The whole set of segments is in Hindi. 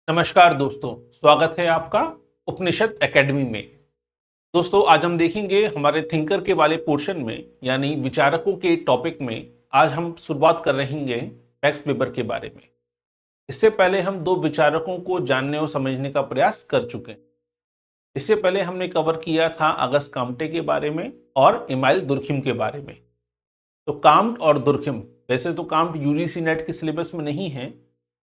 नमस्कार दोस्तों, स्वागत है आपका उपनिषद एकेडमी में। दोस्तों, आज हम देखेंगे हमारे थिंकर के वाले पोर्शन में, यानी विचारकों के टॉपिक में। आज हम शुरुआत कर रहेंगे मैक्स वेबर के बारे में। इससे पहले हम दो विचारकों को जानने और समझने का प्रयास कर चुके हैं। इससे पहले हमने कवर किया था अगस्त काम्टे के बारे में और इमाइल दुर्खिम के बारे में। तो काम्ट और दुर्खिम, वैसे तो काम्ट यूजीसी नेट के सिलेबस में नहीं है,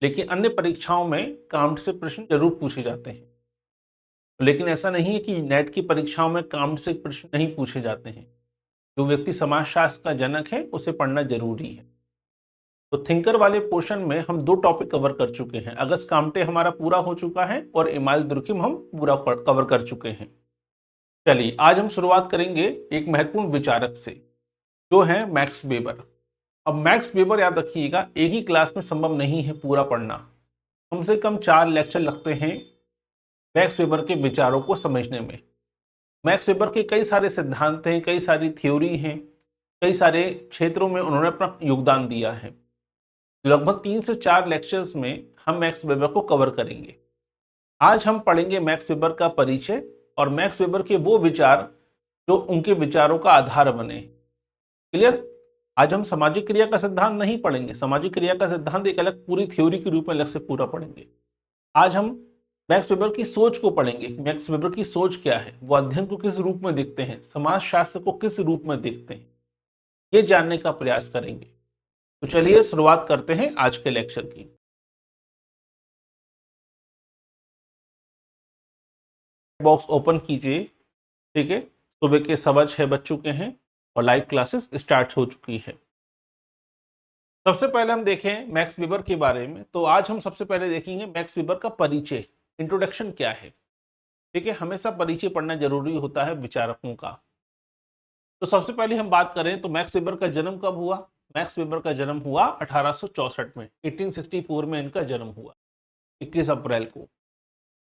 लेकिन अन्य परीक्षाओं में काम्ट से प्रश्न जरूर पूछे जाते हैं। लेकिन ऐसा नहीं है कि नेट की परीक्षाओं में काम्ट से प्रश्न नहीं पूछे जाते हैं। जो व्यक्ति समाजशास्त्र का जनक है उसे पढ़ना जरूरी है। तो थिंकर वाले पोर्शन में हम दो टॉपिक कवर कर चुके हैं। अगस्त काम्टे हमारा पूरा हो चुका है और इमाइल दुर्खिम हम पूरा कवर कर चुके हैं। चलिए, आज हम शुरुआत करेंगे एक महत्वपूर्ण विचारक से, जो है मैक्स वेबर। अब मैक्स वेबर याद रखिएगा, एक ही क्लास में संभव नहीं है पूरा पढ़ना। कम से कम 4 लेक्चर लगते हैं मैक्स वेबर के विचारों को समझने में। मैक्स वेबर के कई सारे सिद्धांत हैं, कई सारी थ्योरी हैं, कई सारे क्षेत्रों में उन्होंने अपना योगदान दिया है। लगभग 3 से 4 लेक्चर्स में हम मैक्स वेबर को कवर करेंगे। आज हम पढ़ेंगे मैक्स वेबर का परिचय और मैक्स वेबर के वो विचार जो उनके विचारों का आधार बने। क्लियर? आज हम सामाजिक क्रिया का सिद्धांत नहीं पढ़ेंगे। सामाजिक क्रिया का सिद्धांत एक अलग पूरी थ्योरी के रूप में अलग से पूरा पढ़ेंगे। आज हम मैक्स वेबर की सोच को पढ़ेंगे। मैक्स वेबर की सोच क्या है, वो अध्ययन को किस रूप में देखते हैं, समाजशास्त्र को किस रूप में देखते हैं, ये जानने का प्रयास करेंगे। तो चलिए शुरुआत करते हैं आज के लेक्चर की। बॉक्स ओपन कीजिए। ठीक है, सुबह के 6:15 बज चुके हैं और लाइव क्लासेस स्टार्ट हो चुकी है। सबसे पहले हम देखें मैक्स वेबर के बारे में। तो आज हम सबसे पहले देखेंगे मैक्स वेबर का परिचय, इंट्रोडक्शन क्या है। ठीक है, हमेशा परिचय पढ़ना जरूरी होता है विचारकों का। तो सबसे पहले हम बात करें तो मैक्स वेबर का जन्म कब हुआ। मैक्स वेबर का जन्म हुआ 1864 में, 1864 में इनका जन्म हुआ, 21 अप्रैल को।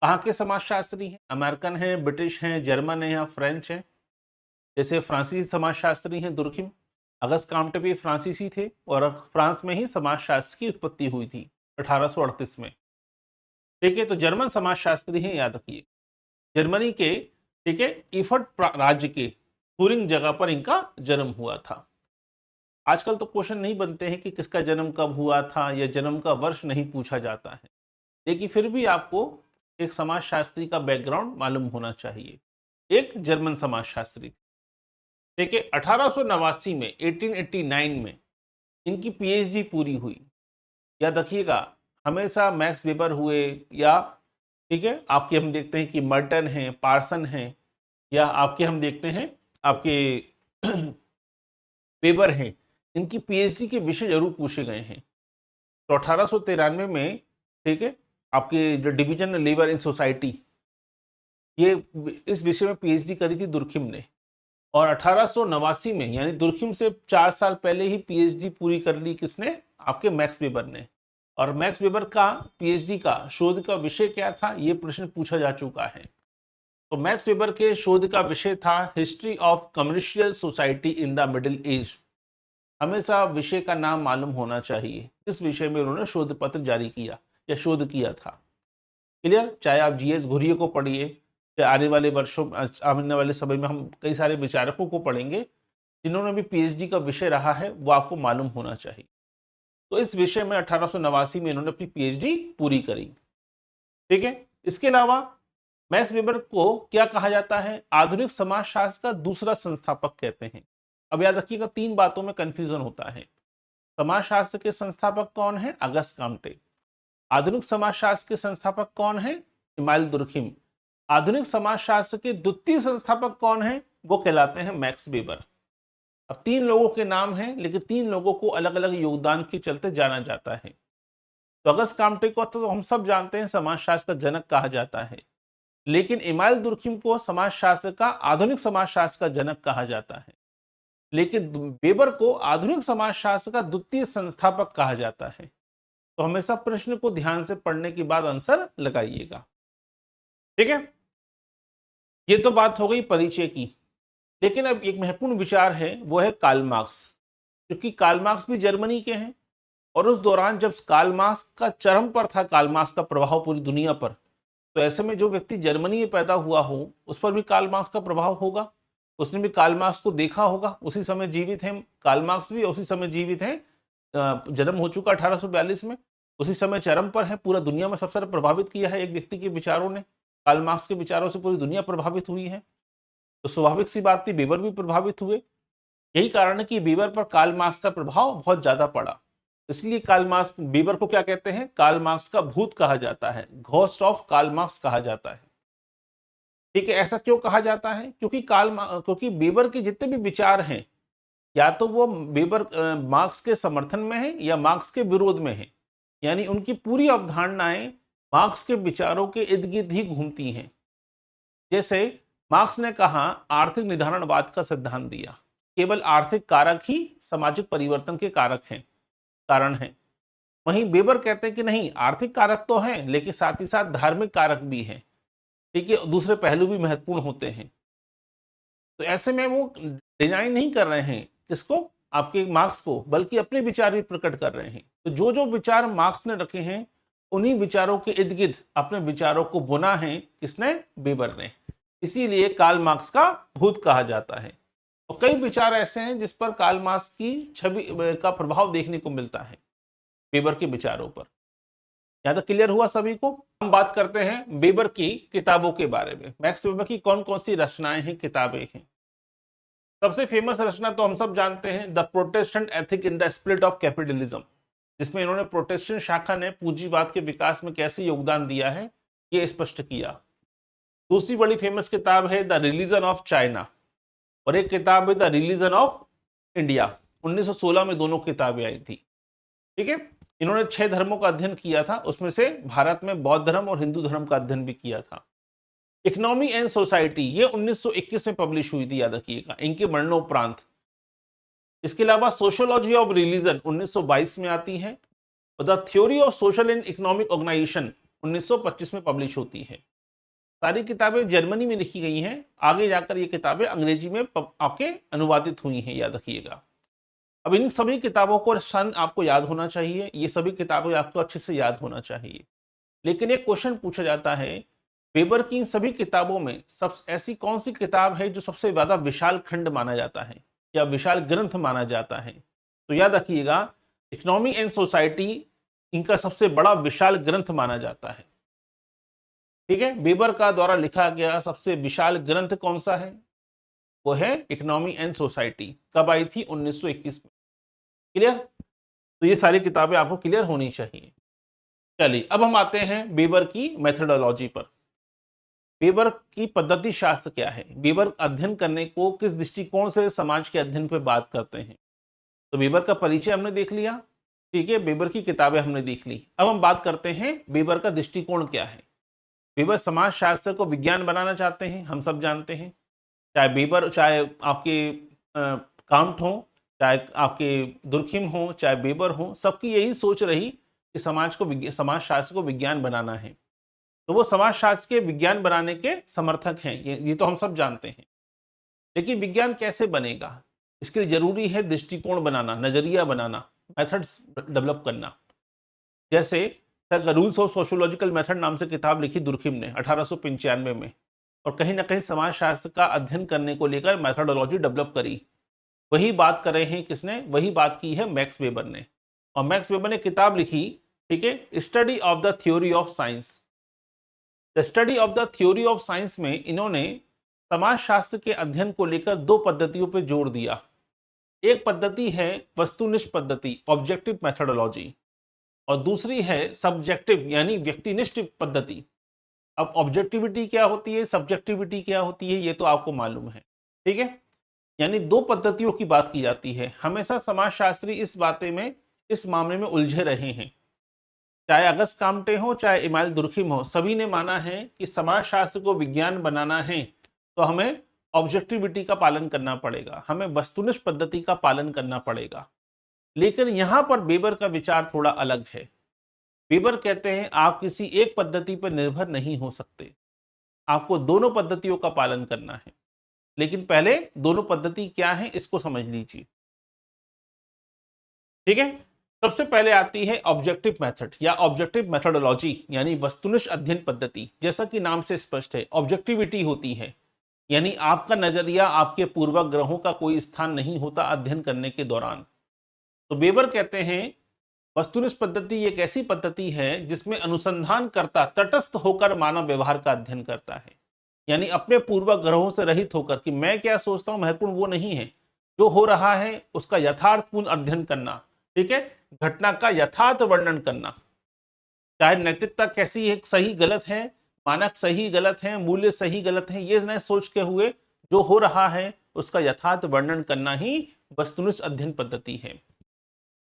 कहाँ के समाजशास्त्री हैं? अमेरिकन हैं, ब्रिटिश हैं, जर्मन हैं या फ्रेंच हैं। जैसे फ्रांसीसी समाजशास्त्री हैं दुर्खिम। अगस्त काम्टे भी फ्रांसीसी थे और फ्रांस में ही समाजशास्त्र की उत्पत्ति हुई थी 1838 में। ठीक है, तो जर्मन समाजशास्त्री हैं, याद रखिए, जर्मनी के। ठीक है, इफर्ट राज्य के टूरिंग जगह पर इनका जन्म हुआ था। आजकल तो क्वेश्चन नहीं बनते हैं कि किसका जन्म कब हुआ था, या जन्म का वर्ष नहीं पूछा जाता है, लेकिन फिर भी आपको एक समाजशास्त्री का बैकग्राउंड मालूम होना चाहिए। एक जर्मन समाजशास्त्री। ठीक है, 1889 में, 1889 में इनकी पीएचडी पूरी हुई। याद रखिएगा, हमेशा मैक्स वेबर हुए या, ठीक है, आपके हम देखते हैं कि मर्टन हैं, पार्सन हैं, या आपके हम देखते हैं आपके वेबर हैं, इनकी पीएचडी के विषय जरूर पूछे गए हैं। तो 1893 में, ठीक है, आपके जो डिवीजन लेबर इन सोसाइटी, ये इस विषय में पीएचडी करी थी दुर्खिम ने। और 1889 में, यानी दुर्खिम से 4 साल पहले ही पीएचडी पूरी कर ली किसने? आपके मैक्स वेबर ने। और मैक्स वेबर का पीएचडी का शोध का विषय क्या था, ये प्रश्न पूछा जा चुका है। तो मैक्स वेबर के शोध का विषय था history of commercial society in the middle age. हमेशा विषय का नाम मालूम होना चाहिए जिस विषय में उन्होंने शोध पत्र जारी किया या शोध किया था। क्लियर? चाहे आप जीएस घुरिये को पढ़िए, चाहे आने वाले वर्षों, आने वाले समय में हम कई सारे विचारकों को पढ़ेंगे जिन्होंने भी पीएचडी का विषय रहा है, वो आपको मालूम होना चाहिए। तो इस विषय में 1889 में इन्होंने अपनी पीएचडी पूरी करी। ठीक है, इसके अलावा मैक्स वेबर को क्या कहा जाता है? आधुनिक समाजशास्त्र का दूसरा संस्थापक कहते हैं। अब याद रखिएगा, 3 बातों में कंफ्यूजन होता है। समाजशास्त्र के संस्थापक कौन है? Auguste Comte. आधुनिक समाजशास्त्र के संस्थापक कौन है? Emile Durkheim. आधुनिक समाजशास्त्र के द्वितीय संस्थापक कौन है? वो कहलाते हैं मैक्स वेबर। अब 3 लोगों के नाम हैं, लेकिन 3 लोगों को अलग अलग योगदान के चलते जाना जाता है। तो अगस्त काम्टे को तो हम सब जानते हैं समाजशास्त्र का जनक कहा जाता है, लेकिन इमाइल दुर्खिम को समाजशास्त्र का, आधुनिक समाजशास्त्र का जनक कहा जाता है, लेकिन वेबर को आधुनिक समाजशास्त्र का द्वितीय संस्थापक कहा जाता है। तो हमेशा प्रश्न को ध्यान से पढ़ने के बाद आंसर लगाइएगा। ठीक है, ये तो बात हो गई परिचय की। लेकिन अब एक महत्वपूर्ण विचार है, वो है कार्ल मार्क्स। क्योंकि कार्ल मार्क्स भी जर्मनी के हैं और उस दौरान जब कार्ल मार्क्स का चरम पर था, कार्ल मार्क्स का प्रभाव पूरी दुनिया पर, तो ऐसे में जो व्यक्ति जर्मनी में पैदा हुआ हो उस पर भी कार्ल मार्क्स का प्रभाव होगा। उसने भी कार्ल मार्क्स को देखा होगा, उसी समय जीवित हैं कार्ल मार्क्स भी, उसी समय जीवित हैं, जन्म हो चुका 1842 में, उसी समय चरम पर है। पूरा दुनिया में सबसे ज्यादा प्रभावित किया है एक व्यक्ति के विचारों ने, कार्ल मार्क्स के विचारों से पूरी दुनिया प्रभावित हुई है। तो स्वाभाविक सी बात थी वेबर भी प्रभावित हुए। यही कारण है कि वेबर पर कार्ल मार्क्स का प्रभाव बहुत ज्यादा पड़ा। इसलिए कार्ल मार्क्स, वेबर को क्या कहते हैं, कार्ल मार्क्स का भूत कहा जाता है, घोस्ट ऑफ कार्ल मार्क्स कहा जाता है। ठीक है, ऐसा क्यों कहा जाता है? क्योंकि वेबर के जितने भी विचार हैं, या तो वो वेबर मार्क्स के समर्थन में है या मार्क्स के विरोध में है। यानी उनकी पूरी अवधारणाएं मार्क्स के विचारों के इर्द गिर्द ही घूमती हैं। जैसे मार्क्स ने कहा, आर्थिक निर्धारणवाद का सिद्धांत दिया, केवल आर्थिक कारक ही सामाजिक परिवर्तन के कारण हैं। वहीं वेबर कहते हैं कि नहीं, आर्थिक कारक तो हैं लेकिन साथ ही साथ धार्मिक कारक भी हैं। ठीक है, दूसरे पहलू भी महत्वपूर्ण होते हैं। तो ऐसे में वो डिनाई नहीं कर रहे हैं किसको, आपके मार्क्स को, बल्कि अपने विचार भी प्रकट कर रहे हैं। तो जो जो विचार मार्क्स ने रखे हैं, उन्हीं विचारों के इर्द गिर्द अपने विचारों को बुना है किसने, वेबर ने। इसीलिए कार्ल मार्क्स का भूत कहा जाता है। और कई विचार ऐसे हैं जिस पर कार्ल मार्क्स की छवि का प्रभाव देखने को मिलता है वेबर के विचारों पर। यहां तक क्लियर हुआ सभी को? हम बात करते हैं वेबर की किताबों के बारे में। मैक्स वेबर की कौन कौन सी रचनाएं हैं, किताबें हैं। सबसे फेमस रचना तो हम सब जानते हैं, the Protestant ethic in the spirit of capitalism, जिसमें इन्होंने प्रोटेस्टेंट शाखा ने पूंजीवाद के विकास में कैसे योगदान दिया है ये स्पष्ट किया। दूसरी बड़ी फेमस किताब है द रिलीजन ऑफ चाइना, और एक किताब है द रिलीजन ऑफ इंडिया। 1916 में दोनों किताबें आई थी। ठीक है, इन्होंने 6 धर्मों का अध्ययन किया था, उसमें से भारत में बौद्ध धर्म और हिंदू धर्म का अध्ययन भी किया था। इकोनॉमी एंड सोसाइटी ये 1921 में पब्लिश हुई थी, याद रखिएगा, इनके मरणोपरांत। इसके अलावा सोशियोलॉजी ऑफ रिलीजन 1922 में आती है, और the theory of social and economic organisation 1925 में पब्लिश होती है। सारी किताबें जर्मनी में लिखी गई हैं, आगे जाकर ये किताबें अंग्रेजी में आपके अनुवादित हुई हैं, याद रखिएगा। अब इन सभी किताबों को सन आपको याद होना चाहिए, ये सभी किताबें आपको अच्छे से याद होना चाहिए। लेकिन एक क्वेश्चन पूछा जाता है, वेबर की इन सभी किताबों में सब ऐसी कौन सी किताब है जो सबसे ज्यादा विशाल खंड माना जाता है या विशाल ग्रंथ माना जाता है? तो याद रखिएगा, इकोनॉमी एंड सोसाइटी इनका सबसे बड़ा विशाल ग्रंथ माना जाता है। ठीक है, वेबर का द्वारा लिखा गया सबसे विशाल ग्रंथ कौन सा है? वो है इकोनॉमी एंड सोसाइटी। कब आई थी? 1921 में। क्लियर? तो ये सारी किताबें आपको क्लियर होनी चाहिए। चलिए, अब हम आते हैं वेबर की मेथोडोलॉजी पर। वेबर की पद्धति शास्त्र क्या है? वेबर अध्ययन करने को किस दृष्टिकोण से समाज के अध्ययन पर बात करते हैं? तो वेबर का परिचय हमने देख लिया, ठीक है, वेबर की किताबें हमने देख ली। अब हम बात करते हैं वेबर का दृष्टिकोण क्या है। वेबर समाज शास्त्र को विज्ञान बनाना चाहते हैं, हम सब जानते हैं। चाहे आपके काउंट हो, चाहे आपके दुर्खिम हो, चाहे वेबर हो, सबकी यही सोच रही कि समाज शास्त्र को विज्ञान बनाना है। तो वो समाज शास्त्र के विज्ञान बनाने के समर्थक हैं, ये तो हम सब जानते हैं। लेकिन विज्ञान कैसे बनेगा? इसके लिए जरूरी है दृष्टिकोण बनाना, नजरिया बनाना, मेथड्स डेवलप करना। जैसे रूल्स ऑफ सोशियोलॉजिकल मेथड नाम से किताब लिखी दुर्खिम ने 1895 में, और कहीं ना कहीं समाज शास्त्र का अध्ययन करने को लेकर मेथोडोलॉजी डेवलप करी। वही बात कर रहे हैं किसने? वही बात की है मैक्स वेबर ने। और मैक्स वेबर ने किताब लिखी, ठीक है, study of the theory of science. The study of the theory of science में इन्होंने समाज शास्त्र के अध्ययन को लेकर 2 पद्धतियों पर जोर दिया। एक पद्धति है वस्तुनिष्ठ पद्धति, ऑब्जेक्टिव मेथोडोलॉजी, और दूसरी है सब्जेक्टिव यानी व्यक्तिनिष्ठ पद्धति। अब ऑब्जेक्टिविटी क्या होती है, सब्जेक्टिविटी क्या होती है, ये तो आपको मालूम है। ठीक है, यानी 2 पद्धतियों की बात की जाती है। हमेशा समाजशास्त्री इस मामले में उलझे रहे हैं। चाहे अगस्त काम्टे हो, चाहे इमानुएल दुर्खिम हो, सभी ने माना है कि समाजशास्त्र को विज्ञान बनाना है तो हमें ऑब्जेक्टिविटी का पालन करना पड़ेगा, हमें वस्तुनिष्ठ पद्धति का पालन करना पड़ेगा। लेकिन यहां पर वेबर का विचार थोड़ा अलग है। वेबर कहते हैं आप किसी एक पद्धति पर निर्भर नहीं हो सकते, आपको दोनों पद्धतियों का पालन करना है। लेकिन पहले दोनों पद्धति क्या है इसको समझ लीजिए। ठीक है, सबसे पहले आती है ऑब्जेक्टिव मेथड या ऑब्जेक्टिव मेथोडोलॉजी यानी वस्तुनिष्ठ अध्ययन पद्धति। जैसा कि नाम से स्पष्ट है, ऑब्जेक्टिविटी होती है, यानी आपका नजरिया आपके पूर्वाग्रहों का कोई स्थान नहीं होता अध्ययन करने के दौरान। तो बेबर कहते हैं वस्तुनिष्ठ पद्धति एक ऐसी पद्धति है जिसमें अनुसंधानकर्ता तटस्थ होकर मानव व्यवहार का अध्ययन करता है, यानी अपने पूर्वाग्रहों से रहित होकर कि मैं क्या सोचता हूं महत्वपूर्ण वो नहीं है, जो हो रहा है उसका यथार्थपूर्ण अध्ययन करना। ठीक है, घटना का यथार्थ वर्णन करना, चाहे नैतिकता कैसी है, सही गलत है, मानक सही गलत है, मूल्य सही गलत है, ये न सोच के हुए जो हो रहा है उसका यथार्थ वर्णन करना ही वस्तुनिष्ठ अध्ययन पद्धति है।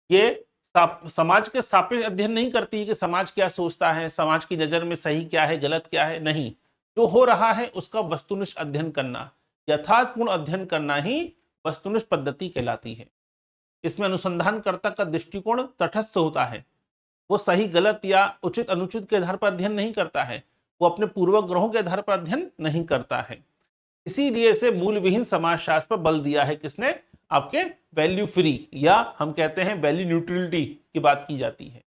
ये समाज के सापेक्ष अध्ययन नहीं करती है कि समाज क्या सोचता है, समाज की नजर में सही क्या है गलत क्या है, नहीं, जो हो रहा है उसका वस्तुनिष्ठ अध्ययन करना, यथार्थपूर्ण अध्ययन करना ही वस्तुनिष्ठ पद्धति कहलाती है। इसमें अनुसंधानकर्ता का दृष्टिकोण तटस्थ होता है, वो सही गलत या उचित अनुचित के आधार पर अध्ययन नहीं करता है, वो अपने पूर्वग्रहों के आधार पर अध्ययन नहीं करता है। इसीलिए इसे मूल विहीन समाजशास्त्र पर बल दिया है किसने, आपके वैल्यू फ्री या हम कहते हैं वैल्यू न्यूट्रलिटी की बात की जाती है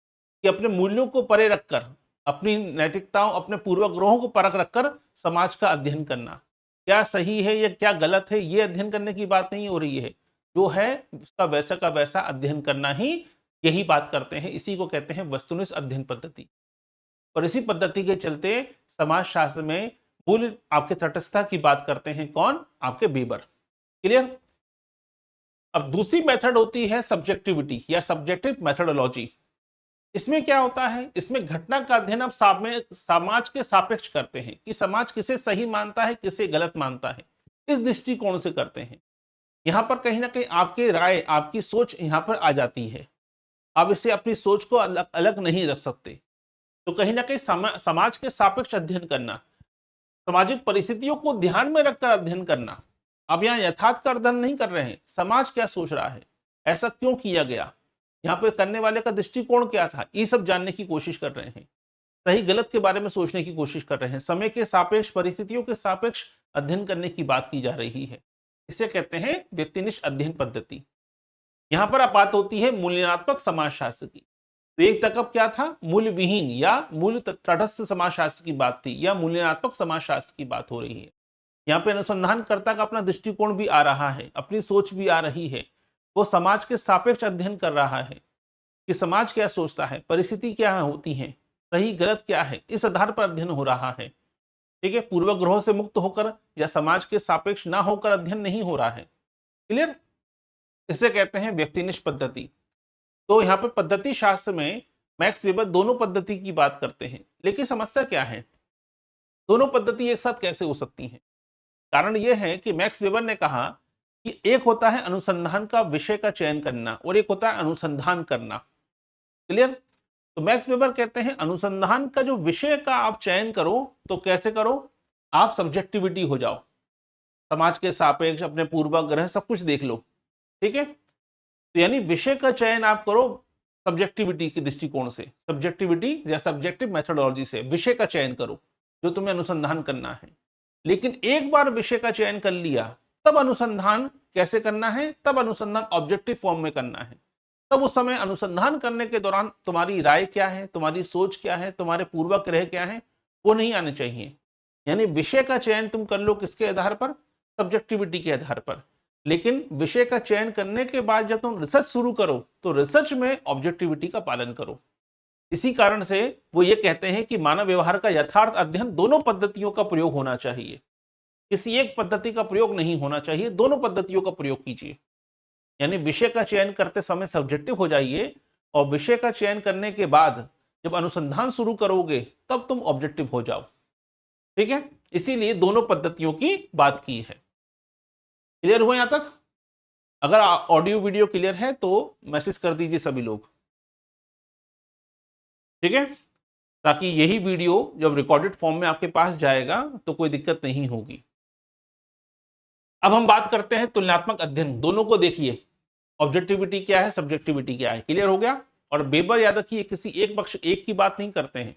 कि अपने मूल्यों को परे रखकर, अपनी नैतिकताओं अपने पूर्वग्रहों को परख रखकर समाज का अध्ययन करना, क्या सही है या क्या गलत है ये अध्ययन करने की बात नहीं हो रही है, जो है उसका वैसा का वैसा अध्ययन करना ही, यही बात करते हैं, इसी को कहते हैं वस्तुनिष्ठ अध्ययन पद्धति। और इसी पद्धति के चलते समाजशास्त्र में मूल आपके तटस्थता की बात करते हैं कौन, आपके बेबर। क्लियर। अब दूसरी मेथड होती है सब्जेक्टिविटी या सब्जेक्टिव मेथोडोलॉजी। इसमें क्या होता है, इसमें घटना का अध्ययन आप समाज के सापेक्ष करते हैं कि समाज किसे सही मानता है किसे गलत मानता है, इस दृष्टिकोण से करते हैं। यहां पर कहीं ना कहीं आपकी राय आपकी सोच यहां पर आ जाती है, आप इसे अपनी सोच को अलग अलग नहीं रख सकते। तो कहीं ना कहीं समाज के सापेक्ष अध्ययन करना, सामाजिक परिस्थितियों को ध्यान में रखकर अध्ययन करना। अब यहाँ यथार्थ का अध्ययन नहीं कर रहे हैं, समाज क्या सोच रहा है, ऐसा क्यों किया गया, यहाँ पे करने वाले का दृष्टिकोण क्या था, ये सब जानने की कोशिश कर रहे हैं, सही गलत के बारे में सोचने की कोशिश कर रहे हैं, समय के सापेक्ष परिस्थितियों के सापेक्ष अध्ययन करने की बात की जा रही है। इसे कहते हैं व्यक्तिनिष्ठ अध्ययन पद्धति। यहाँ पर अब बात होती है मूल्यनात्मक समाजशास्त्र की। तो एक तक क्या था, मूल्य विहीन या मूल्य तटस्थ समाजशास्त्र की बात थी या मूल्यनात्मक समाजशास्त्र की बात हो रही है। यहाँ पे अनुसंधानकर्ता का अपना दृष्टिकोण भी आ रहा है, अपनी सोच भी आ रही है, वो समाज के सापेक्ष अध्ययन कर रहा है कि समाज क्या सोचता है, परिस्थिति क्या होती है, सही गलत क्या है, इस आधार पर अध्ययन हो रहा है। ठीक है, पूर्वग्रहों से मुक्त होकर या समाज के सापेक्ष ना होकर अध्ययन नहीं हो रहा है। क्लियर। इसे कहते हैं व्यक्तिनिष्ठ पद्धति। तो यहाँ पे पद्धति शास्त्र में मैक्स वेबर दोनों पद्धति की बात करते हैं, लेकिन समस्या क्या है, दोनों पद्धति एक साथ कैसे हो सकती हैं। कारण यह है कि मैक्स वेबर ने कहा कि एक होता है अनुसंधान का विषय का चयन करना और एक होता है अनुसंधान करना। क्लियर। तो मैक्स वेबर कहते हैं अनुसंधान का जो विषय का आप चयन करो तो कैसे करो, आप सब्जेक्टिविटी हो जाओ, समाज के सापेक्ष अपने पूर्वाग्रह सब कुछ देख लो। ठीक है, तो यानी विषय का चयन आप करो सब्जेक्टिविटी के दृष्टिकोण से, सब्जेक्टिविटी या सब्जेक्टिव मेथोडोलॉजी से विषय का चयन करो जो तुम्हें अनुसंधान करना है। लेकिन एक बार विषय का चयन कर लिया तब अनुसंधान कैसे करना है, तब अनुसंधान ऑब्जेक्टिव फॉर्म में करना है। तब उस समय अनुसंधान करने के दौरान तुम्हारी राय क्या है, तुम्हारी सोच क्या है, तुम्हारे पूर्वाग्रह क्या है, वो नहीं आने चाहिए। यानी विषय का चयन तुम कर लो किसके आधार पर, सब्जेक्टिविटी के आधार पर। लेकिन विषय का चयन करने के बाद जब तुम रिसर्च शुरू करो तो रिसर्च में ऑब्जेक्टिविटी का पालन करो। इसी कारण से वो ये कहते हैं कि मानव व्यवहार का यथार्थ अध्ययन दोनों पद्धतियों का प्रयोग होना चाहिए, किसी एक पद्धति का प्रयोग नहीं होना चाहिए, दोनों पद्धतियों का प्रयोग कीजिए। यानी विषय का चयन करते समय सब्जेक्टिव हो जाइए और विषय का चयन करने के बाद जब अनुसंधान शुरू करोगे तब तुम ऑब्जेक्टिव हो जाओ। ठीक है, इसीलिए दोनों पद्धतियों की बात की है। क्लियर हुआ यहां तक। अगर ऑडियो वीडियो क्लियर है तो मैसेज कर दीजिए सभी लोग। ठीक है, ताकि यही वीडियो जब रिकॉर्डेड फॉर्म में आपके पास जाएगा तो कोई दिक्कत नहीं होगी। अब हम बात करते हैं तुलनात्मक अध्ययन। दोनों को देखिए, ऑब्जेक्टिविटी क्या है, सब्जेक्टिविटी क्या है। क्लियर हो गया। और बेबर याद रखिए किसी एक पक्ष एक की बात नहीं करते हैं,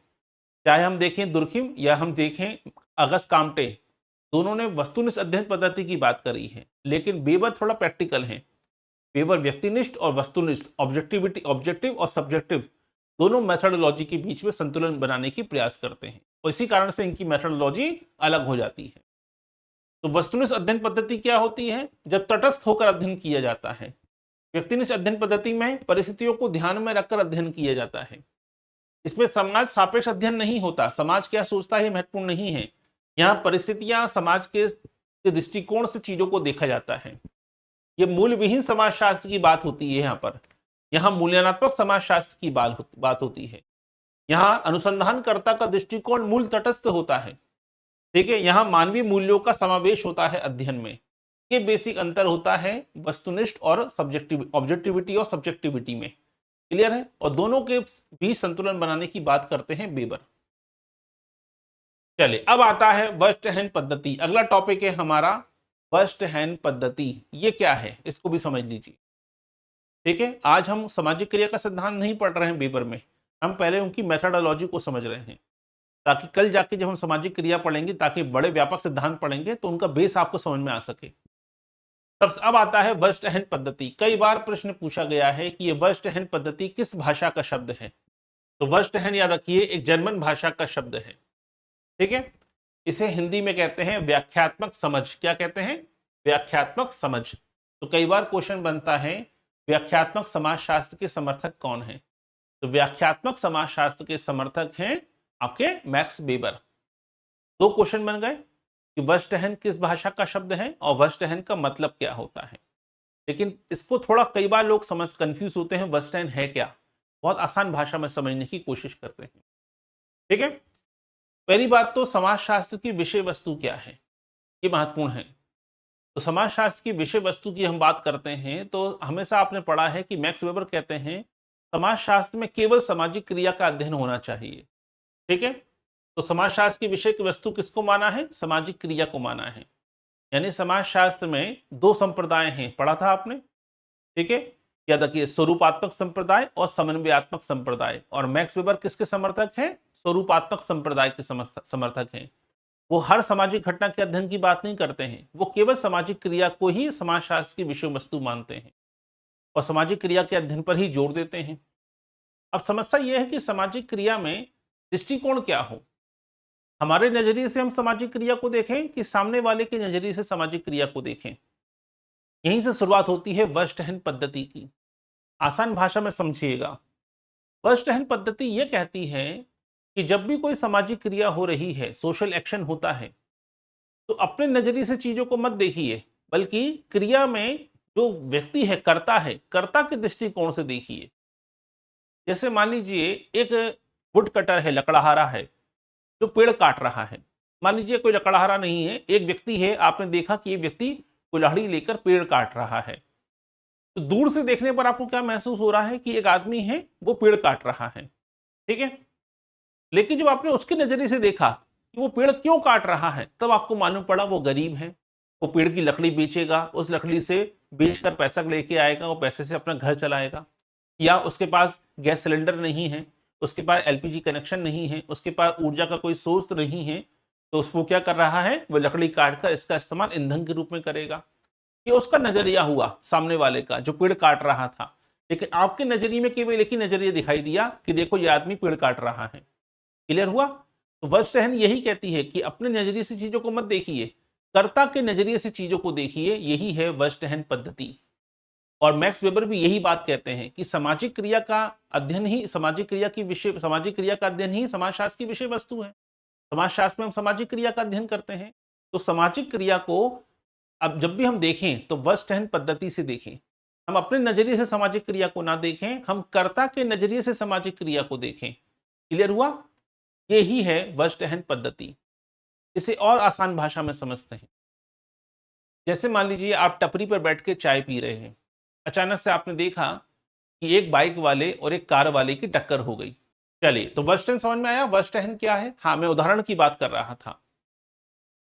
चाहे हम देखें दुर्खिम या हम देखें अगस्त काम्टे, दोनों ने वस्तुनिष्ठ अध्ययन पद्धति की बात करी है, लेकिन बेबर थोड़ा प्रैक्टिकल है। वेबर व्यक्तिनिष्ठ और वस्तुनिष्ठ, ऑब्जेक्टिव और सब्जेक्टिव दोनों मेथोडोलॉजी के बीच में संतुलन बनाने की प्रयास करते हैं और इसी कारण से इनकी मेथोडोलॉजी अलग हो जाती है। तो वस्तुनिष्ठ अध्ययन पद्धति क्या होती है? जब तटस्थ होकर अध्ययन किया जाता है। व्यक्तिनिष्ठ अध्ययन पद्धति में परिस्थितियों को ध्यान में रखकर अध्ययन किया जाता है। इसमें समाज सापेक्ष अध्ययन नहीं होता, समाज क्या सोचता है महत्वपूर्ण नहीं है। यहाँ परिस्थितियां समाज के दृष्टिकोण से चीजों को देखा जाता है। ये मूल विहीन समाजशास्त्र की बात होती है। यहाँ पर यहाँ मूल्यनात्मक समाजशास्त्र की बात होती है। यहाँ अनुसंधानकर्ता का दृष्टिकोण मूल तटस्थ होता है। ठीक है, यहाँ मानवीय मूल्यों का समावेश होता है अध्ययन में। ये बेसिक अंतर होता है वस्तुनिष्ठ और ऑब्जेक्टिविटी और सब्जेक्टिविटी में। क्लियर है? और दोनों के बीच संतुलन बनाने की बात करते हैं बेबर। चलिए, अब आता है वर्स्टहैन पद्धति। अगला टॉपिक है हमारा वर्स्टहैन पद्धति। ये क्या है इसको भी समझ लीजिए। ठीक है, आज हम सामाजिक क्रिया का सिद्धांत नहीं पढ़ रहे हैं बेबर में, हम पहले उनकी मेथोडोलॉजी को समझ रहे हैं, ताकि कल जाके जब हम सामाजिक क्रिया पढ़ेंगे, ताकि बड़े व्यापक सिद्धांत पढ़ेंगे तो उनका बेस आपको समझ में आ सके। अब आता है वर्स्टहैन पद्धति। कई बार प्रश्न पूछा गया है कि ये वर्स्टहैन पद्धति किस भाषा का शब्द है। तो वर्स्टहैन याद रखिए एक जर्मन भाषा का शब्द है। ठीक है, इसे हिंदी में कहते हैं व्याख्यात्मक समझ। क्या कहते हैं? व्याख्यात्मक समझ। तो कई बार क्वेश्चन बनता है व्याख्यात्मक समाजशास्त्र के समर्थक कौन है? तो व्याख्यात्मक समाजशास्त्र के समर्थक हैं आपके मैक्स वेबर। दो क्वेश्चन बन गए कि वर्स्टहैन किस भाषा का शब्द है और वर्स्टहैन का मतलब क्या होता है। लेकिन इसको थोड़ा कई बार लोग कंफ्यूज होते हैं, वर्स्टहैन है क्या। बहुत आसान भाषा में समझने की कोशिश करते हैं। ठीक है, पहली बात तो समाजशास्त्र की विषय वस्तु क्या है, ये महत्वपूर्ण है। तो समाजशास्त्र की विषय वस्तु की हम बात करते हैं तो हमेशा आपने पढ़ा है कि मैक्स वेबर कहते हैं समाजशास्त्र में केवल सामाजिक क्रिया का अध्ययन होना चाहिए। ठीक है, तो समाजशास्त्र की विषय की वस्तु किसको माना है? सामाजिक क्रिया को माना है। यानी समाजशास्त्र में दो संप्रदाय हैं, पढ़ा था आपने। ठीक है, याद रखिए स्वरूपात्मक संप्रदाय और समन्वयात्मक संप्रदाय। और मैक्स वेबर किसके समर्थक हैं? स्वरूपात्मक संप्रदाय के समर्थक हैं। वो हर सामाजिक घटना के अध्ययन की बात नहीं करते हैं, वो केवल सामाजिक क्रिया को ही समाजशास्त्र की विषय वस्तु मानते हैं और सामाजिक क्रिया के अध्ययन पर ही जोर देते हैं। अब समस्या यह है कि सामाजिक क्रिया में दृष्टिकोण क्या हो। हमारे नजरिए से हम सामाजिक क्रिया को देखें कि सामने वाले के नजरिए से सामाजिक क्रिया को देखें। यहीं से शुरुआत होती है वर्स्टहैन पद्धति की। आसान भाषा में समझिएगा। वर्स्टहैन पद्धति यह कहती है कि जब भी कोई सामाजिक क्रिया हो रही है, सोशल एक्शन होता है, तो अपने नजरिए से चीजों को मत देखिए, बल्कि क्रिया में जो व्यक्ति है, कर्ता के दृष्टिकोण से देखिए। जैसे मान लीजिए एक वुड कटर है, लकड़हारा है, जो पेड़ काट रहा है। मान लीजिए कोई लकड़हारा नहीं है, एक व्यक्ति है, आपने देखा कि ये व्यक्ति कुल्हाड़ी लेकर पेड़ काट रहा है। तो दूर से देखने पर आपको क्या महसूस हो रहा है कि एक आदमी है, वो पेड़ काट रहा है। ठीक है, लेकिन जब आपने उसके नजरिए से देखा कि वो पेड़ क्यों काट रहा है, तब आपको मालूम पड़ा वो गरीब है, वो पेड़ की लकड़ी बेचेगा, उस लकड़ी से बेचकर पैसा लेके आएगा, वो पैसे से अपना घर चलाएगा। या उसके पास गैस सिलेंडर नहीं है, उसके पास एलपीजी कनेक्शन नहीं है, उसके पास ऊर्जा का कोई सोर्स नहीं है, तो उसको क्या कर रहा है, वो लकड़ी काट कर इसका इस्तेमाल ईंधन के रूप में करेगा। ये उसका नजरिया हुआ सामने वाले का, जो पेड़ काट रहा था। लेकिन आपके नजरिए में केवल एक ही नजरिया दिखाई दिया कि देखो ये आदमी पेड़ काट रहा है। क्लियर हुआ? तो वर्स्टहैन यही कहती है कि अपने नजरिए से चीजों को मत देखिए, कर्ता के नजरिए से चीजों को देखिए। यही है वर्स्टहैन पद्धति। और मैक्स वेबर भी यही बात कहते हैं कि सामाजिक क्रिया का अध्ययन ही सामाजिक क्रिया का अध्ययन ही समाजशास्त्र की विषय वस्तु है। समाजशास्त्र में हम सामाजिक क्रिया का अध्ययन करते हैं, तो सामाजिक क्रिया को अब जब भी हम देखें तो वर्स्टहैन पद्धति से देखें। हम अपने नजरिए से सामाजिक क्रिया को ना देखें, हम कर्ता के नजरिए से सामाजिक क्रिया को देखें। क्लियर हुआ? यही है वर्स्टहैन पद्धति। इसे और आसान भाषा में समझते हैं। जैसे मान लीजिए आप टपरी पर बैठ के चाय पी रहे हैं, अचानक से आपने देखा कि एक बाइक वाले और एक कार वाले की टक्कर हो गई। चलिए, तो वर्स्टहैन समझ में आया? वर्स्टहैन क्या है? हाँ, मैं उदाहरण की बात कर रहा था।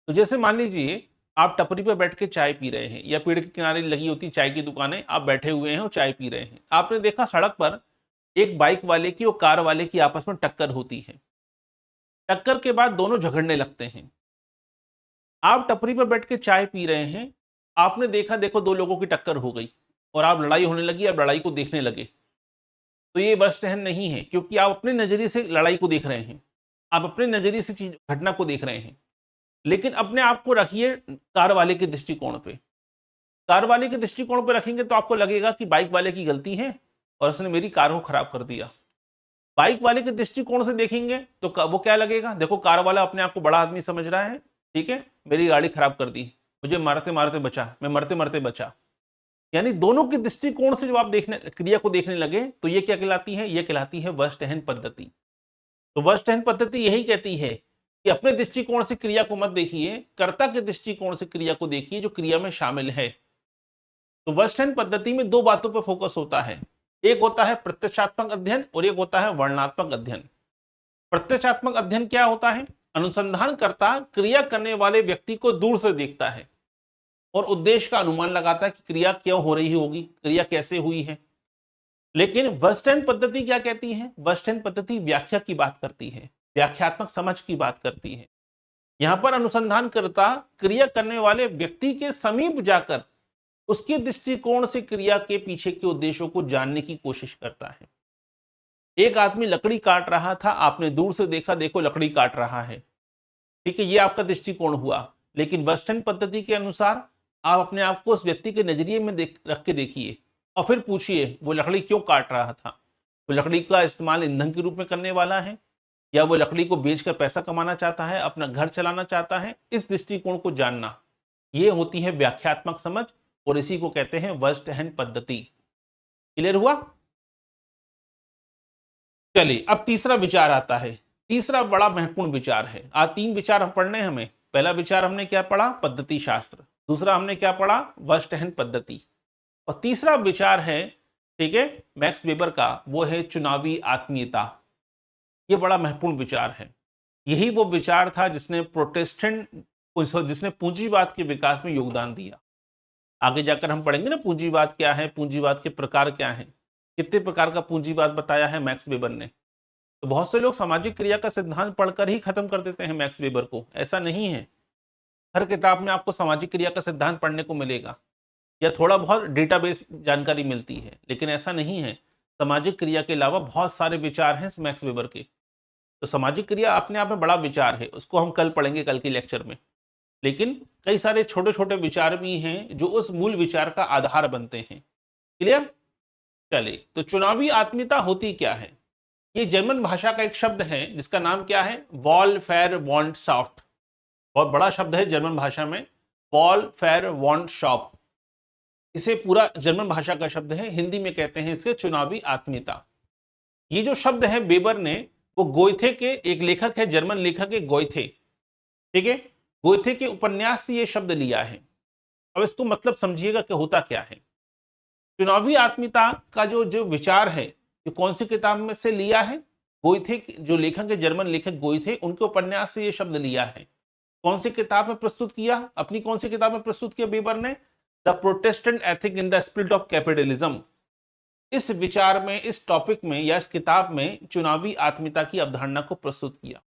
तो जैसे मान लीजिए आप टपरी पर बैठ के चाय पी रहे हैं, या पेड़ के किनारे लगी होती चाय की दुकानें, आप बैठे हुए हैं और चाय पी रहे हैं। आपने देखा सड़क पर एक बाइक वाले की और कार वाले की आपस में टक्कर होती है। टक्कर के बाद दोनों झगड़ने लगते हैं। आप टपरी पर बैठ के चाय पी रहे हैं, आपने देखा देखो दो लोगों की टक्कर हो गई। और आप लड़ाई होने लगी, आप लड़ाई को देखने लगे, तो ये वर्स्टहन नहीं है, क्योंकि आप अपने नजरिए से लड़ाई को देख रहे हैं, आप अपने नजरिए से चीज घटना को देख रहे हैं। लेकिन अपने आप को रखिए कार वाले के दृष्टिकोण पे। कार वाले के दृष्टिकोण पे रखेंगे तो आपको लगेगा कि बाइक वाले की गलती है और उसने मेरी कार को खराब कर दिया। बाइक वाले के दृष्टिकोण से देखेंगे तो वो क्या लगेगा, देखो कार वाला अपने आप को बड़ा आदमी समझ रहा है, ठीक है, मेरी गाड़ी खराब कर दी, मुझे मारते मारते बचा, मैं मरते मरते बचा। यानी दोनों के दृष्टिकोण से जब आप देखने क्रिया को देखने लगे तो ये क्या कहलाती है, ये कहलाती है वर्स्टहन पद्धति। तो वर्स्टहन पद्धति यही कहती है कि अपने दृष्टिकोण से क्रिया को मत देखिए, कर्ता के दृष्टिकोण से क्रिया को देखिए जो क्रिया में शामिल है। तो वर्स्टहन पद्धति में दो बातों पर फोकस होता है, एक होता है प्रत्यक्षात्मक अध्ययन और एक होता है वर्णनात्मक अध्ययन। प्रत्यक्षात्मक अध्ययन क्या होता है, अनुसंधानकर्ता क्रिया करने वाले व्यक्ति को दूर से देखता है और उद्देश्य का अनुमान लगाता है कि क्रिया क्यों हो रही होगी, क्रिया कैसे हुई है। लेकिन वर्स्टहन पद्धति क्या कहती है, वर्स्टहन पद्धति व्याख्या की बात करती है, व्याख्यात्मक समझ की बात करती है। यहां पर अनुसंधानकर्ता क्रिया करने वाले व्यक्ति के समीप जाकर उसके दृष्टिकोण से क्रिया के पीछे के उद्देश्यों को जानने की कोशिश करता है। एक आदमी लकड़ी काट रहा था, आपने दूर से देखा, देखो लकड़ी काट रहा है, ठीक है, ये आपका दृष्टिकोण हुआ। लेकिन वर्स्टहन पद्धति के अनुसार आप अपने आप को उस व्यक्ति के नजरिए में रख के देखिए और फिर पूछिए वो लकड़ी क्यों काट रहा था। वो लकड़ी का इस्तेमाल ईंधन के रूप में करने वाला है, या वो लकड़ी को बेचकर पैसा कमाना चाहता है, अपना घर चलाना चाहता है। इस दृष्टिकोण को जानना, ये होती है व्याख्यात्मक समझ और इसी को कहते हैं वर्स्टहन पद्धति। क्लियर हुआ? चलिए अब तीसरा विचार आता है। तीसरा बड़ा महत्वपूर्ण विचार है। आज तीन विचार हम पढ़ने हैं हमें। पहला विचार हमने क्या पढ़ा, पद्धति शास्त्र। दूसरा हमने क्या पढ़ा, वर्स्टहन पद्धति। और तीसरा विचार है, ठीक है, मैक्स वेबर का, वो है चुनावी आत्मीयता। ये बड़ा महत्वपूर्ण विचार है। यही वो विचार था जिसने जिसने पूंजीवाद के विकास में योगदान दिया। आगे जाकर हम पढ़ेंगे ना पूंजीवाद क्या है, पूंजीवाद के प्रकार क्या हैं, कितने प्रकार का पूंजीवाद बताया है मैक्स वेबर ने। तो बहुत से लोग सामाजिक क्रिया का सिद्धांत पढ़कर ही खत्म कर देते हैं मैक्स वेबर को। ऐसा नहीं है। हर किताब में आपको सामाजिक क्रिया का सिद्धांत पढ़ने को मिलेगा या थोड़ा बहुत डेटाबेस जानकारी मिलती है, लेकिन ऐसा नहीं है। सामाजिक क्रिया के अलावा बहुत सारे विचार हैं मैक्स वेबर के। तो सामाजिक क्रिया अपने आप में बड़ा विचार है, उसको हम कल पढ़ेंगे, कल के लेक्चर में। लेकिन कई सारे छोटे छोटे विचार भी हैं जो उस मूल विचार का आधार बनते हैं। क्लियर? चलिए, तो चुनावी आत्मीयता होती क्या है? ये जर्मन भाषा का एक शब्द है जिसका नाम क्या है, वॉलफेयरवांडशाफ्ट। बहुत बड़ा शब्द है जर्मन भाषा में, वॉलफेयरवांडशाफ्ट। इसे पूरा जर्मन भाषा का शब्द है, हिंदी में कहते हैं इसके चुनावी आत्मीयता। ये जो शब्द है वेबर ने, वो गोयथे के, एक लेखक है, जर्मन लेखक है गोयथे, ठीक है, गोयथे के उपन्यास से ये शब्द लिया है। अब इसको मतलब समझिएगा कि होता क्या है। चुनावी आत्मीयता का जो जो विचार है, ये कौन सी किताब में से लिया है? गोयथे, जो लेखक है जर्मन लेखक गोयथे, उनके उपन्यास से ये शब्द लिया है। कौन सी किताब में प्रस्तुत किया? अपनी कौन सी किताब में प्रस्तुत किया वेबर ने? The Protestant ethic in the spirit of capitalism. इस विचार में, इस टॉपिक में या इस किताब में चुनावी आत्मीयता की अवधारणा को प्रस्तुत किया।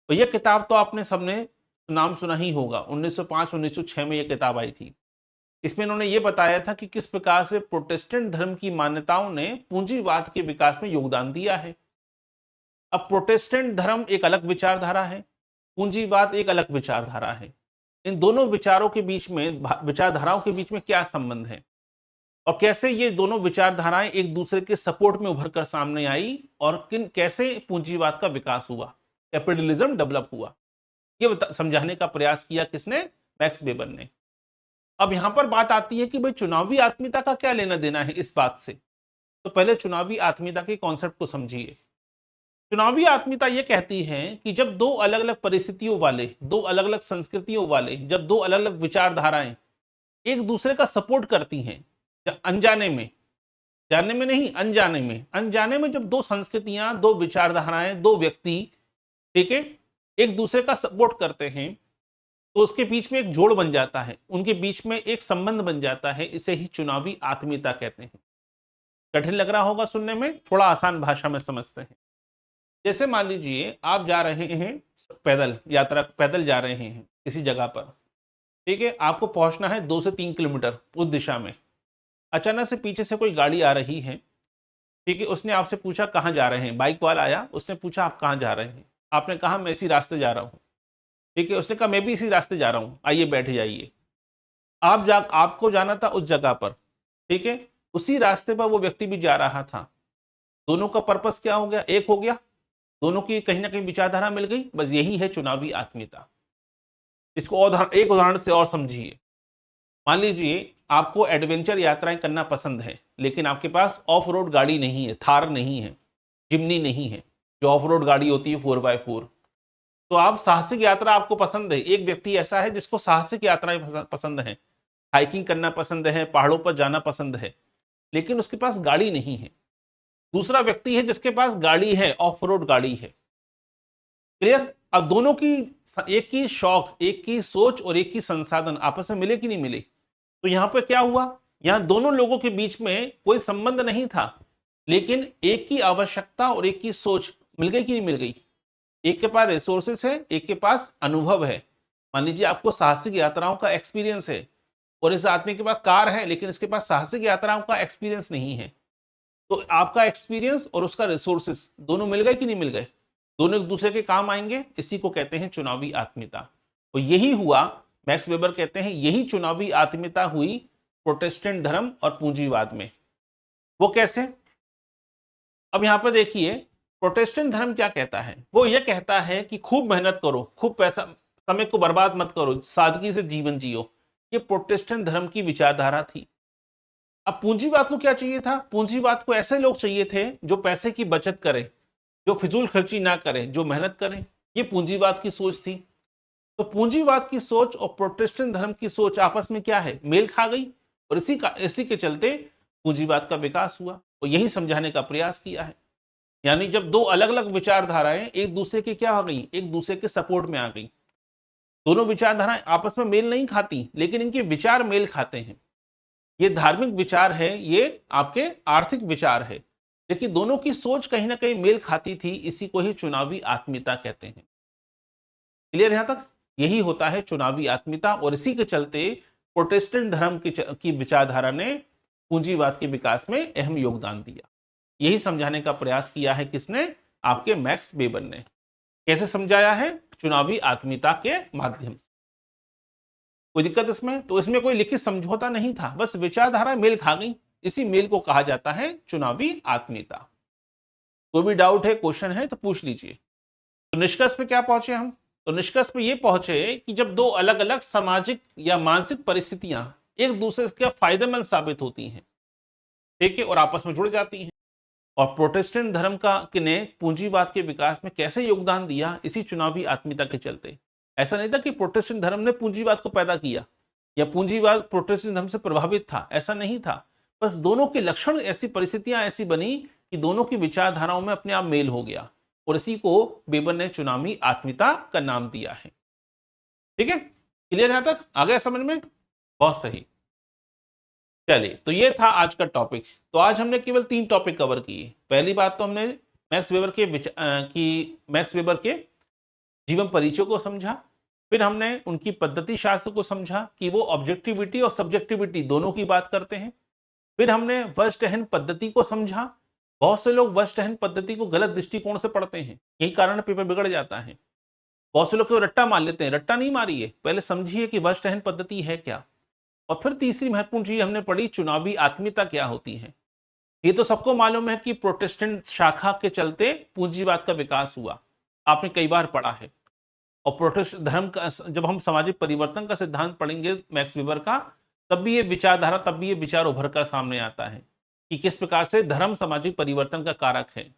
तो यह किताब तो आपने सबने नाम सुना ही होगा, 1905-1906 में यह किताब आई थी। इसमें इन्होंने ये बताया था कि किस प्रकार से प्रोटेस्टेंट धर्म की मान्यताओं ने पूंजीवाद के विकास में योगदान दिया है। अब प्रोटेस्टेंट धर्म एक अलग विचारधारा है, पूंजीवाद एक अलग विचारधारा है। इन दोनों विचारों के बीच में, विचारधाराओं के बीच में क्या संबंध है और कैसे ये दोनों विचारधाराएं एक दूसरे के सपोर्ट में उभर कर सामने आई और कैसे पूंजीवाद का विकास हुआ, कैपिटलिज्म डेवलप हुआ, ये समझाने का प्रयास किया किसने? मैक्स वेबर ने। अब यहां पर बात आती है कि भाई चुनावी आत्मीयता का क्या लेना देना है इस बात से। तो पहले चुनावी आत्मीयता के कॉन्सेप्ट को समझिए। चुनावी आत्मीयता यह कहती है कि जब दो अलग अलग परिस्थितियों वाले, दो अलग अलग संस्कृतियों वाले, जब दो अलग अलग विचारधाराएं एक दूसरे का सपोर्ट करती हैं, अनजाने में, जानने में नहीं, अनजाने में, अनजाने में जब दो संस्कृतियां, दो विचारधाराएं, दो व्यक्ति, ठीक है, एक दूसरे का सपोर्ट करते हैं, तो उसके बीच में एक जोड़ बन जाता है, उनके बीच में एक संबंध बन जाता है। इसे ही चुनावी आत्मीयता कहते हैं। कठिन लग रहा होगा सुनने में, थोड़ा आसान भाषा में समझते हैं। जैसे मान लीजिए आप जा रहे हैं पैदल यात्रा, पैदल जा रहे हैं किसी जगह पर, ठीक है, आपको पहुंचना है 2 से 3 किलोमीटर उस दिशा में। अचानक से पीछे से कोई गाड़ी आ रही है, ठीक है, उसने आपसे पूछा कहाँ जा रहे हैं, बाइक वाला आया, उसने पूछा आप कहाँ जा रहे हैं, आपने कहा मैं इसी रास्ते जा रहा हूँ, ठीक है, उसने कहा मैं भी इसी रास्ते जा रहा हूँ, आइए बैठ जाइए। आपको जाना था उस जगह पर, ठीक है, उसी रास्ते पर वो व्यक्ति भी जा रहा था, दोनों का पर्पस क्या हो गया, एक हो गया, दोनों की कहीं ना कहीं विचारधारा मिल गई। बस यही है चुनावी आत्मीयता। इसको एक उदाहरण से और समझिए। मान लीजिए आपको एडवेंचर यात्राएं करना पसंद है, लेकिन आपके पास ऑफ रोड गाड़ी नहीं है, थार नहीं है, जिम्नी नहीं है, जो ऑफ रोड गाड़ी होती है 4x4। तो आप साहसिक यात्रा आपको पसंद है, एक व्यक्ति ऐसा है जिसको साहसिक यात्राएं पसंद है, हाइकिंग करना पसंद है, पहाड़ों पर जाना पसंद है, लेकिन उसके पास गाड़ी नहीं है। दूसरा व्यक्ति है जिसके पास गाड़ी है, ऑफ रोड गाड़ी है। क्लियर? अब दोनों की, एक की शौक, एक की सोच और एक की संसाधन आपस में मिले कि नहीं मिले? तो यहां पर क्या हुआ, यहां दोनों लोगों के बीच में कोई संबंध नहीं था, लेकिन एक की आवश्यकता और एक की सोच मिल गई कि नहीं मिल गई? एक के पास रिसोर्सेस है, एक के पास अनुभव है। मान लीजिए आपको साहसिक यात्राओं का एक्सपीरियंस है, और इस आदमी के पास कार है लेकिन इसके पास साहसिक यात्राओं का एक्सपीरियंस नहीं है। तो आपका एक्सपीरियंस और उसका रिसोर्सेस दोनों मिल गए कि नहीं मिल गए? दोनों एक दूसरे के काम आएंगे। इसी को कहते हैं चुनावी आत्मीयता। तो यही हुआ, मैक्स वेबर कहते हैं यही चुनावी आत्मीयता हुई प्रोटेस्टेंट धर्म और पूंजीवाद में। वो कैसे? अब यहां पर देखिए, प्रोटेस्टेंट धर्म क्या कहता है? वो ये कहता है कि खूब मेहनत करो, खूब पैसा, समय को बर्बाद मत करो, सादगी से जीवन जियो। ये प्रोटेस्टेंट धर्म की विचारधारा थी। अब पूंजीवाद को क्या चाहिए था? पूंजीवाद को ऐसे लोग चाहिए थे जो पैसे की बचत करें, जो फिजूल खर्ची ना करें, जो मेहनत करें। ये पूंजीवाद की सोच थी। तो पूंजीवाद की सोच और प्रोटेस्टेंट धर्म की सोच आपस में क्या है, मेल खा गई, और इसी के चलते पूंजीवाद का विकास हुआ। और यही समझाने का प्रयास किया है। यानी जब दो अलग अलग विचारधाराएं एक दूसरे के क्या हो गई, एक दूसरे के सपोर्ट में आ गई। दोनों विचारधाराएं आपस में मेल नहीं खाती, लेकिन इनके विचार मेल खाते हैं। ये धार्मिक विचार है, ये आपके आर्थिक विचार है, लेकिन दोनों की सोच कहीं ना कहीं मेल खाती थी। इसी को ही चुनावी आत्मीयता कहते हैं। क्लियर यहां तक? यही होता है चुनावी आत्मीयता, और इसी के चलते प्रोटेस्टेंट धर्म की विचारधारा ने पूंजीवाद के विकास में अहम योगदान दिया। यही समझाने का प्रयास किया है किसने? आपके मैक्स वेबर ने। कैसे समझाया है? चुनावी आत्मीयता के माध्यम से। कोई दिक्कत इसमें? तो इसमें कोई लिखित समझौता नहीं था, बस विचारधारा मेल खा गई। इसी मेल को कहा जाता है चुनावी आत्मीयता। कोई भी डाउट है, क्वेश्चन है तो पूछ लीजिए। तो निष्कर्ष पे क्या पहुंचे हम? तो निष्कर्ष पे ये पहुंचे कि जब दो अलग अलग सामाजिक या मानसिक परिस्थितियां एक दूसरे के फायदेमंद साबित होती हैं, ठीक है, और आपस में जुड़ जाती हैं। और प्रोटेस्टेंट धर्म का ने पूंजीवाद के विकास में कैसे योगदान दिया? इसी चुनावी आत्मीयता के चलते। ऐसा नहीं था कि प्रोटेस्टेंट धर्म ने पूंजीवाद को पैदा किया या पूंजीवाद प्रोटेस्टेंट धर्म से प्रभावित था, ऐसा नहीं था। बस दोनों के लक्षण, ऐसी परिस्थितियां ऐसी बनी कि दोनों की विचारधाराओं में अपने आप मेल हो गया, और इसी को वेबर ने चुनावी आत्मीयता का नाम दिया है। ठीक है, क्लियर? यहां तक आ गया समझ में? बहुत सही। चलिए, तो ये था आज का टॉपिक। तो आज हमने केवल 3 टॉपिक कवर किए। पहली बात तो हमने मैक्स वेबर के जीवन परिचय को समझा। फिर हमने उनकी पद्धति शास्त्र को समझा कि वो ऑब्जेक्टिविटी और सब्जेक्टिविटी दोनों की बात करते हैं। फिर हमने वर्स्टहन पद्धति को समझा। बहुत से लोग वर्स्टहन पद्धति को गलत दृष्टिकोण से पढ़ते हैं, यही कारण पेपर बिगड़ जाता है। बहुत से लोग केवल रट्टा मार लेते हैं। रट्टा नहीं मारिए, पहले समझिए कि वर्स्टहन पद्धति है क्या। और फिर तीसरी महत्वपूर्ण चीज हमने पढ़ी, चुनावी आत्मीयता क्या होती है। ये तो सबको मालूम है कि प्रोटेस्टेंट शाखा के चलते पूंजीवाद का विकास हुआ, आपने कई बार पढ़ा है। और प्रोटेस्टेंट धर्म का जब हम सामाजिक परिवर्तन का सिद्धांत पढ़ेंगे मैक्स वेबर का, तब भी ये विचारधारा, तब भी ये विचार उभर कर सामने आता है कि किस प्रकार से धर्म सामाजिक परिवर्तन का कारक है।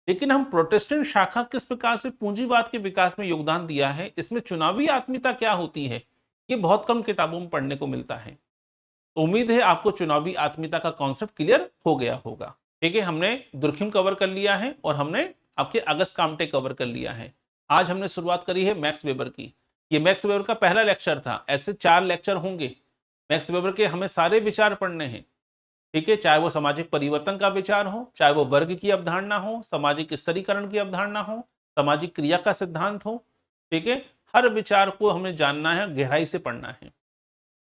लेकिन हम प्रोटेस्टेंट शाखा किस प्रकार से पूंजीवाद के विकास में योगदान दिया है, इसमें चुनावी आत्मीयता क्या होती है, ये बहुत कम किताबों में पढ़ने को मिलता है। तो उम्मीद है आपको चुनावी आत्मीयता का कॉन्सेप्ट क्लियर हो गया होगा। ठीक है, हमने दुर्खिम कवर कर लिया है और हमने आपके अगस्त कामटे कवर कर लिया है। आज हमने शुरुआत करी है मैक्स वेबर की। ये मैक्स वेबर का पहला लेक्चर था, ऐसे 4 लेक्चर होंगे। मैक्स वेबर के हमें सारे विचार पढ़ने हैं, ठीक है, चाहे वो सामाजिक परिवर्तन का विचार हो, चाहे वो वर्ग की अवधारणा हो, सामाजिक स्तरीकरण की अवधारणा हो, सामाजिक क्रिया का सिद्धांत हो, ठीक है, हर विचार को हमें जानना है, गहराई से पढ़ना है।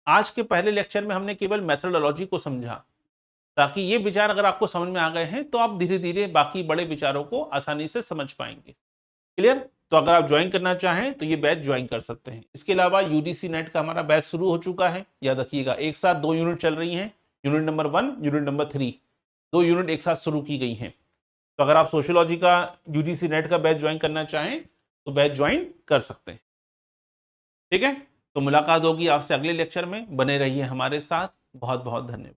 आज के पहले लेक्चर में हमने केवल मेथोडोलॉजी को समझा, ताकि ये विचार अगर आपको समझ में आ गए हैं तो आप धीरे धीरे बाकी बड़े विचारों को आसानी से समझ पाएंगे। क्लियर? तो अगर आप ज्वाइन करना चाहें तो ये बैच ज्वाइन कर सकते हैं। इसके अलावा यूजीसी नेट का हमारा बैच शुरू हो चुका है, याद रखिएगा। एक साथ 2 यूनिट चल रही हैं, unit number 1, unit number 3, 2 unit एक साथ शुरू की गई हैं। तो अगर आप सोशियोलॉजी का यूजीसी नेट का बैच ज्वाइन करना चाहें तो बैच ज्वाइन कर सकते हैं। ठीक है, तो मुलाकात होगी आपसे अगले लेक्चर में। बने रहिए हमारे साथ। बहुत बहुत धन्यवाद।